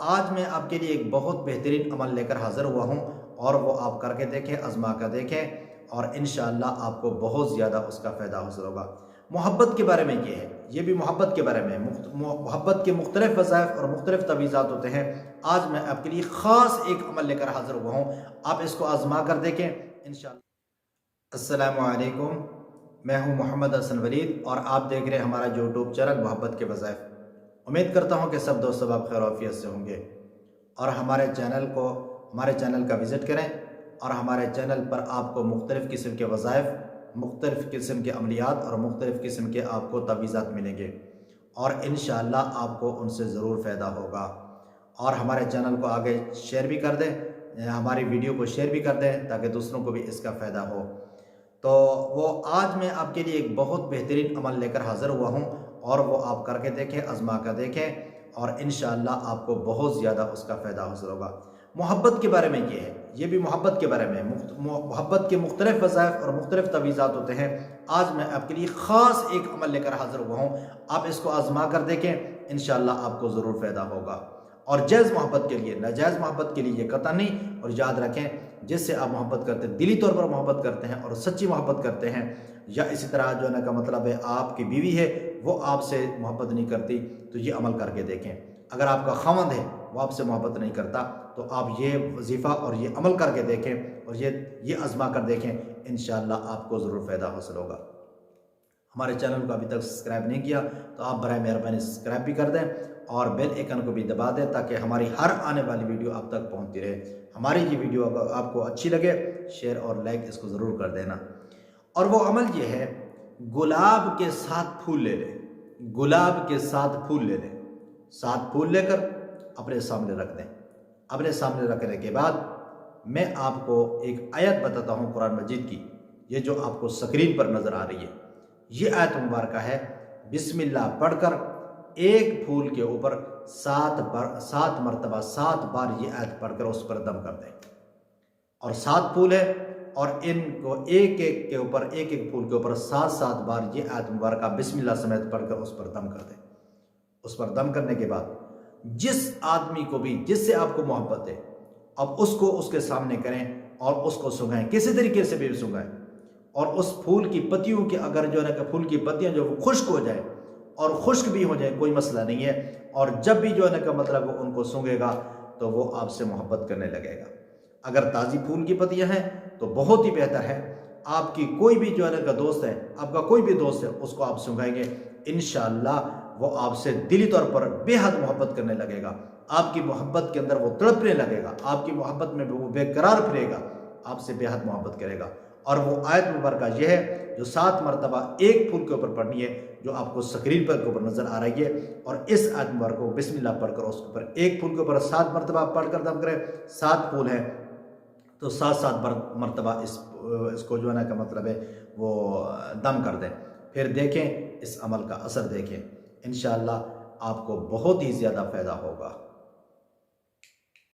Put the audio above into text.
आज मैं आपके लिए एक बहुत बेहतरीन अमल लेकर हाज़िर हुआ हूँ और वो आप करके देखें, आज़मा कर देखें और इंशाअल्लाह आपको बहुत ज़्यादा उसका फ़ायदा हासिल होगा। मोहब्बत के बारे में ये है, ये भी मोहब्बत के बारे में, मोहब्बत के मुख्तलिफ़ वज़ाइफ और मुख्तलिफ़ तवीज़ात होते हैं। आज मैं आपके लिए ख़ास एक अमल लेकर हाज़िर हुआ हूँ, आप इसको आज़मा कर देखें इंशाअल्लाह। अस्सलामु अलैकुम, मैं हूँ मोहम्मद हसन वलीद और आप देख रहे हैं हमारा यूट्यूब चैनल मोहब्बत के वज़ाइफ। उम्मीद करता हूँ कि सब दोस्त आप खैर आफियत से होंगे और हमारे चैनल का विज़िट करें और हमारे चैनल पर आपको मुख्तलिफ़ किस्म के वज़ाइफ, मुख्तलिफ़ किस्म के अमलियात और मुख्तलिफ़ किस्म के आपको तवीज़ात मिलेंगे और इंशाअल्लाह आपको उनसे ज़रूर फ़ायदा होगा। और हमारे चैनल को आगे शेयर भी कर दें, हमारी वीडियो को शेयर भी कर दें ताकि दूसरों को भी इसका फ़ायदा हो। तो वो आज मैं आपके लिए एक बहुत बेहतरीन अमल लेकर हाज़िर हुआ हूँ और वो आप करके देखें, आज़मा कर देखें और इंशाअल्लाह आपको बहुत ज़्यादा उसका फ़ायदा हासिल होगा। मोहब्बत के बारे में ये है, ये भी मोहब्बत के बारे में, मोहब्बत के मुख्तलिफ़ वज़ाइफ और मुख्तलिफ़ तवीज़ात होते हैं। आज मैं आपके लिए ख़ास एक अमल लेकर हाज़िर हुआ हूँ, आप इसको आज़मा कर देखें, इंशाअल्लाह आपको ज़रूर फ़ायदा होगा। और जायज़ मोहब्बत के लिए, नाजायज़ मोहब्बत के लिए ये कतई नहीं। और याद रखें, जिससे आप मोहब्बत करते हैं, दिली तौर पर मोहब्बत करते हैं और सच्ची मोहब्बत करते हैं, या इसी तरह जो है ना का मतलब है आपकी बीवी है वो आपसे मोहब्बत नहीं करती, तो ये अमल करके देखें। अगर आपका ख़ावंद है वो आपसे मोहब्बत नहीं करता, तो आप ये वजीफ़ा और ये अमल करके देखें और ये आज़मा कर देखें, इंशाअल्लाह आपको ज़रूर फ़ायदा हासिल होगा। हमारे चैनल को अभी तक सब्सक्राइब नहीं किया तो आप बराए मेहरबानी सब्सक्राइब भी कर दें और बेल आइकन को भी दबा दें ताकि हमारी हर आने वाली वीडियो आप तक पहुंचती रहे। हमारी ये वीडियो अगर आपको अच्छी लगे, शेयर और लाइक इसको ज़रूर कर देना। और वो अमल ये है, गुलाब के 7 फूल ले लें, गुलाब के 7 फूल ले लें। 7 फूल लेकर अपने सामने रख दें। अपने सामने रखने के बाद मैं आपको एक आयत बताता हूँ कुरान मजीद की, ये जो आपको स्क्रीन पर नज़र आ रही है, ये आयत मुबारक है। बिस्मिल्लाह पढ़कर एक फूल के ऊपर 7 मरतबा 7 बार ये आयत पढ़कर उस पर दम कर दें। और 7 फूल है और इनको एक एक के ऊपर, एक एक फूल के ऊपर 7 बार ये आयत मुबारक बिस्मिल्लाह समेत पढ़कर उस पर दम कर दें। उस पर दम करने के बाद जिस आदमी को भी, जिससे आपको मोहब्बत है, अब उसको उसके सामने करें और उसको सुंघाएं, किसी तरीके से भी सुंघाएं। और उस फूल की पत्तियों की, अगर जो है ना फूल की पत्तियां जो खुश्क हो जाए और खुश्क भी हो जाए, कोई मसला नहीं है। और जब भी जो है ना मतलब वो उनको सूंघेगा तो वो आपसे मोहब्बत करने लगेगा। अगर ताज़ी फूल की पत्तियां हैं तो बहुत ही बेहतर है। आपकी कोई भी जो है ना दोस्त है, आपका कोई भी दोस्त है, उसको आप सूंघाएंगे, इंशाअल्लाह वो आपसे दिली तौर पर बेहद मोहब्बत करने लगेगा। आपकी मोहब्बत के अंदर वो तड़पने लगेगा, आपकी मोहब्बत में वो बेकरार फिरेगा, आपसे बेहद मोहब्बत करेगा। और वो आयत मुबारक ये है जो 7 मरतबा एक फूल के ऊपर पढ़नी है, जो आपको स्क्रीन पर के ऊपर नजर आ रही है। और इस आयत मुबारक को बिस्मिल्लाह पढ़कर उसके ऊपर एक फूल के ऊपर 7 मरतबा पढ़कर दम करें। 7 फूल है तो 7 मरतबा इसको जो है ना का मतलब है वो दम कर दें। फिर देखें इस अमल का असर देखें, इंशाअल्लाह आपको बहुत ही ज़्यादा फ़ायदा होगा।